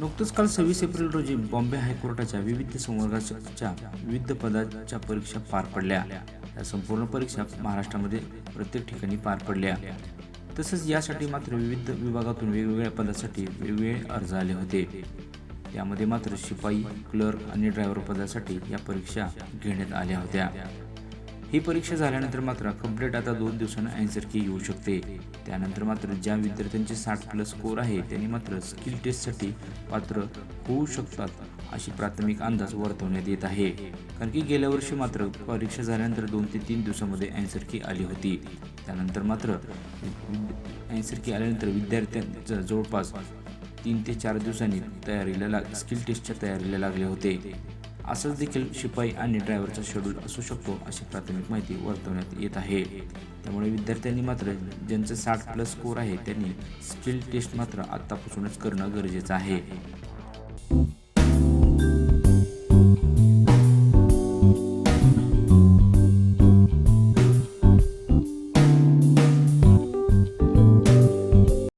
नुकतंच काल 26 एप्रिल रोजी बॉम्बे हायकोर्टाच्या विविध संवर्गाच्या विविध पदाच्या परीक्षा पार पडल्या. या संपूर्ण परीक्षा महाराष्ट्रामध्ये प्रत्येक ठिकाणी पार पडल्या. तसंच यासाठी मात्र विविध विभागातून वेगवेगळ्या पदासाठी वेगवेगळे अर्ज आले होते. यामध्ये मात्र शिपाई, क्लर्क आणि ड्रायव्हर पदासाठी या परीक्षा घेण्यात आल्या होत्या. ही परीक्षा झाल्यानंतर मात्र कंप्लीट आता 2 दिवसांना आन्सर की येऊ शकते. त्यानंतर मात्र ज्या विद्यार्थ्यांचे 60+ स्कोर आहे त्यांनी मात्र स्किल टेस्टसाठी पात्र होऊ शकतात अशी प्राथमिक अंदाज वर्तवण्यात येत आहे. कारण की गेल्या वर्षी मात्र परीक्षा झाल्यानंतर 2 ते 3 दिवसामध्ये आन्सर की आली होती. त्यानंतर मात्र आन्सर की आल्यानंतर विद्यार्थ्यांचं जवळपास 3 ते 4 दिवसांनी स्किल टेस्टच्या तयारीला लागले होते. असंच देखील शिपाई आणि ड्रायव्हरचा शेड्यूल असू शकतो अशी प्राथमिक माहिती वर्तवण्यात येत आहे. त्यामुळे विद्यार्थ्यांनी मात्र ज्यांचं 60+ स्कोर आहे त्यांनी स्किल टेस्ट मात्र आत्तापासूनच करणं गरजेचं आहे.